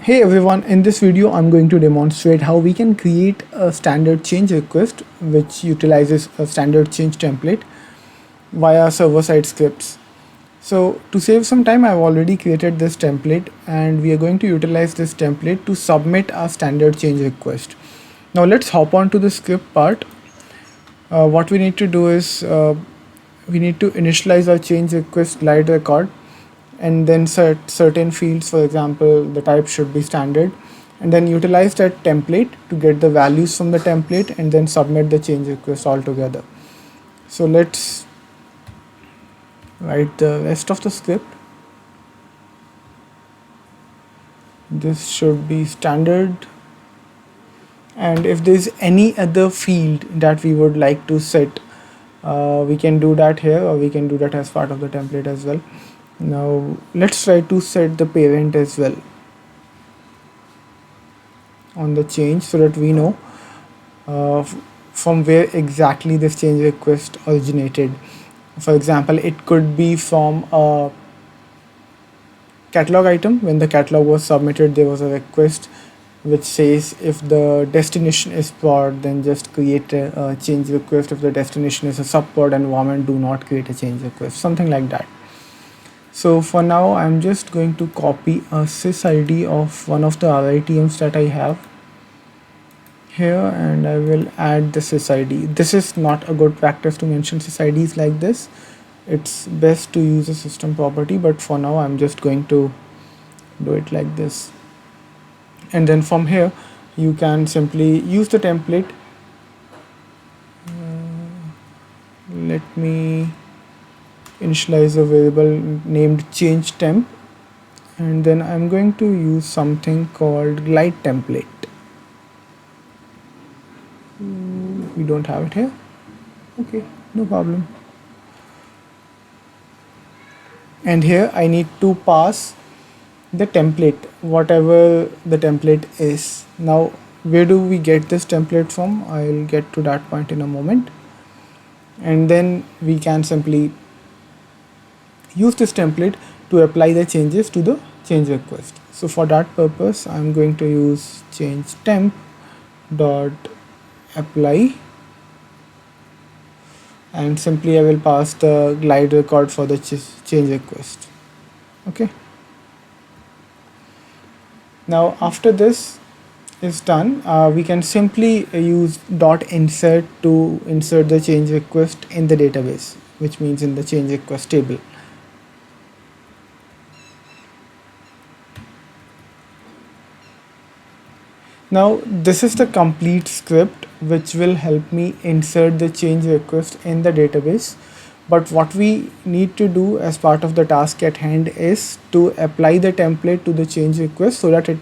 Hey everyone, in this video I'm going to demonstrate how we can create a standard change request which utilizes a standard change template via server-side scripts. So to save some time, I've already created this template and we are going to utilize this template to submit our standard change request. Now let's hop on to the script part. What we need to do is we need to initialize our change request glide record and then set certain fields. For example, the type should be standard, and then utilize that template to get the values from the template and then submit the change request altogether. So let's write the rest of the script. This should be standard, and if there's any other field that we would like to set, we can do that here, or we can do that as part of the template as well. Now let's try to set the parent as well on the change so that we know from where exactly this change request originated. For example, it could be from a catalog item. When the catalog was submitted, there was a request which says if the destination is prod, then just create a change request. If the destination is a subprod environment, do not create a change request, something like that. So for now, I'm just going to copy a sys of one of the RITMs that I have here, and I will add the sys. This is not a good practice to mention sysids like this. It's best to use a system property, but for now I'm just going to do it like this. And then from here you can simply use the template. Let me initialize a variable named change temp, and then I'm going to use something called glide template. We don't have it here. Okay, no problem. And here I need to pass the template, whatever the template is. Now where do we get this template from? I'll get to that point in a moment. And then we can simply use this template to apply the changes to the change request. So for that purpose, I'm going to use change temp dot apply, and simply I will pass the glide record for the change request. Okay. Now after this is done, we can simply use dot insert to insert the change request in the database, which means in the change request table. Now this is the complete script which will help me insert the change request in the database. But what we need to do as part of the task at hand is to apply the template to the change request so that it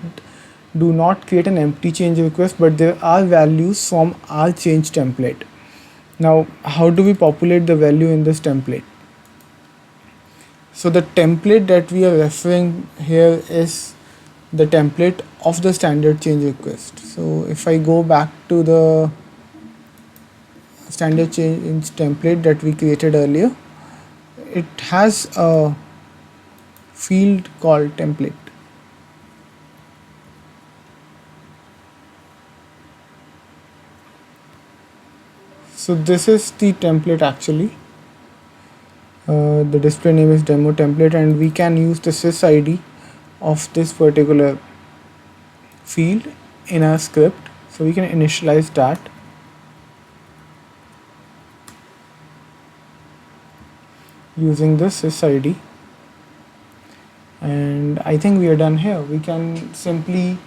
do not create an empty change request, but there are values from our change template. Now how do we populate the value in this template? So the template that we are referring here is the template of the standard change request. So if I go back to the standard change template that we created earlier, it has a field called template. So this is the template actually. The display name is demo template, and we can use the sys of this particular field in our script. So we can initialize that. Using this sys, and I think we are done here. We can simply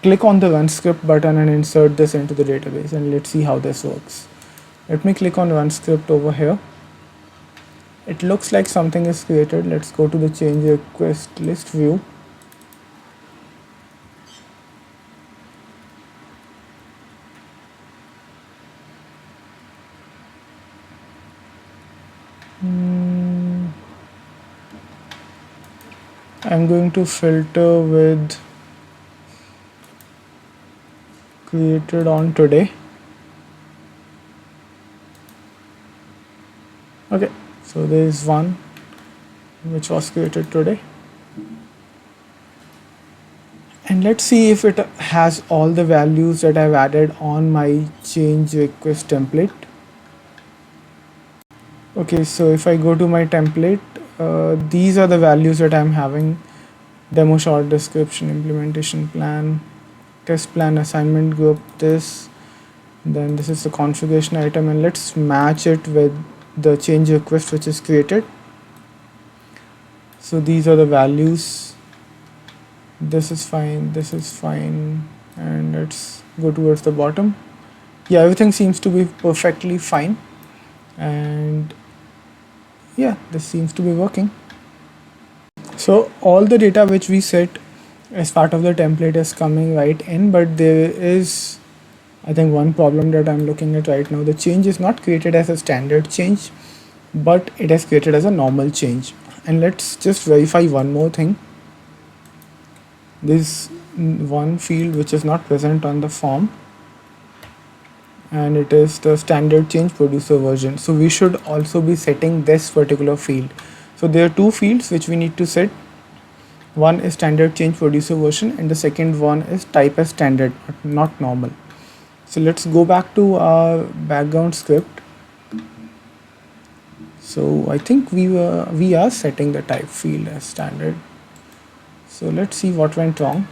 click on the run script button and insert this into the database, and let's see how this works. Let me click on run script over here. It looks like something is created. Let's go to the change request list view. I'm going to filter with created on today. Okay, so there is one which was created today. And let's see if it has all the values that I've added on my change request template. Okay, so if I go to my template, these are the values that I'm having: demo short description, implementation plan, test plan, assignment group, this. Then this is the configuration item, and let's match it with the change request which is created. So these are the values. This is fine, and let's go towards the bottom. Yeah, everything seems to be perfectly fine, and yeah, this seems to be working. So all the data which we set as part of the template is coming right in, but there is, I think, one problem that I'm looking at right now. The change is not created as a standard change, but it is created as a normal change. And let's just verify one more thing. This one field which is not present on the form, and it is the standard change producer version. So we should also be setting this particular field. So there are two fields which we need to set. One is standard change producer version, and the second one is type as standard, not normal. So let's go back to our background script. So I think we are setting the type field as standard. So let's see what went wrong.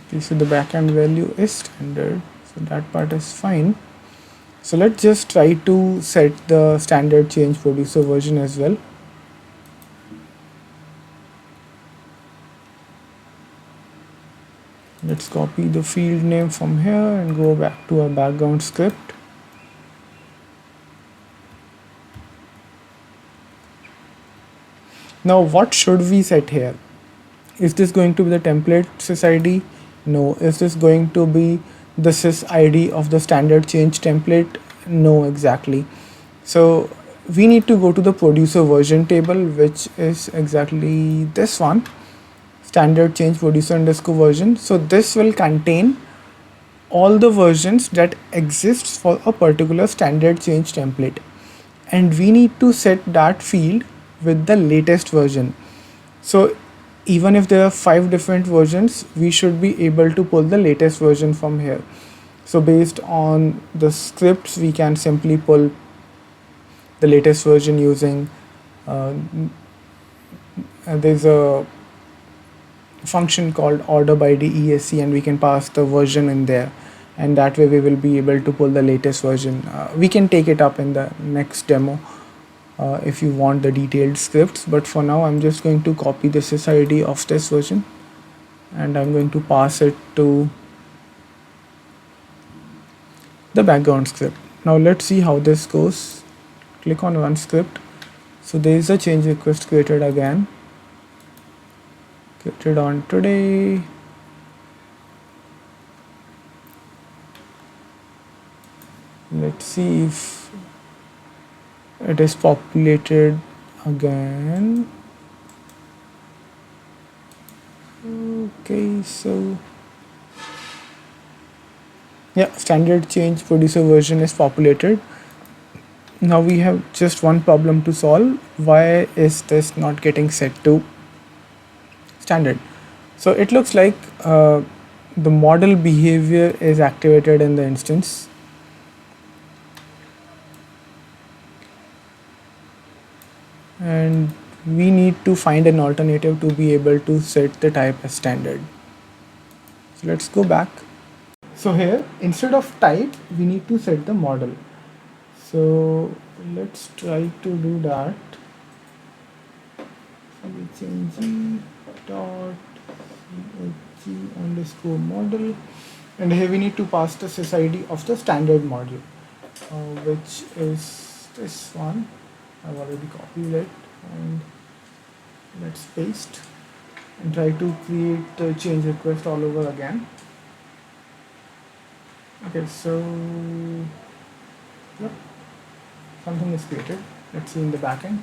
Okay, so the backend value is standard, so that part is fine. So let's just try to set the standard change producer version as well. Let's copy the field name from here and go back to our background script. Now what should we set here? Is this going to be the template sys-id? No. Is this going to be the sys-id of the standard change template? No, exactly. So we need to go to the producer version table, which is exactly this one, standard change producer underscore version. So this will contain all the versions that exists for a particular standard change template, and we need to set that field with the latest version. So even if there are 5 different versions, we should be able to pull the latest version from here. So based on the scripts, we can simply pull the latest version using there's a function called order by DESC, and we can pass the version in there, and that way we will be able to pull the latest version. We can take it up in the next demo if you want the detailed scripts, but for now I'm just going to copy the sys-id of this version and I'm going to pass it to the background script. Now let's see how this goes. Click on run script. So there is a change request created again, created on today. Let's see if it is populated again. Okay, so yeah, standard change producer version is populated. Now we have just one problem to solve. Why is this not getting set to standard? So it looks like the model behavior is activated in the instance. And we need to find an alternative to be able to set the type as standard. So let's go back. So here, instead of type, we need to set the model. So let's try to do that. Chng dot chg underscore model, and here we need to pass the sys-id of the standard model, which is this one. I've already copied it, and let's paste and try to create the change request all over again. Okay, so yep, something is created. Let's see in the backend.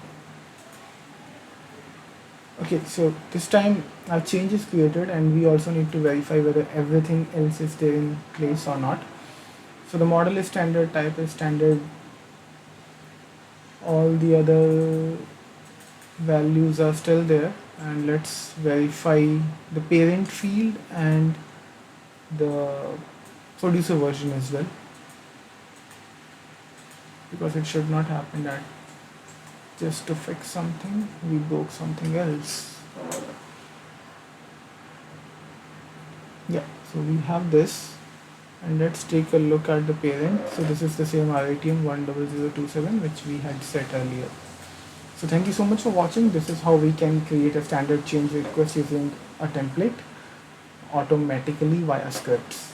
Okay, so this time a change is created and we also need to verify whether everything else is there in place or not. So the model is standard, type is standard, all the other values are still there, and let's verify the parent field and the producer version as well, because it should not happen that just to fix something we broke something else. Yeah, so we have this, and let's take a look at the parent. So this is the same RITM 10027 which we had set earlier. So thank you so much for watching. This is how we can create a standard change request using a template automatically via scripts.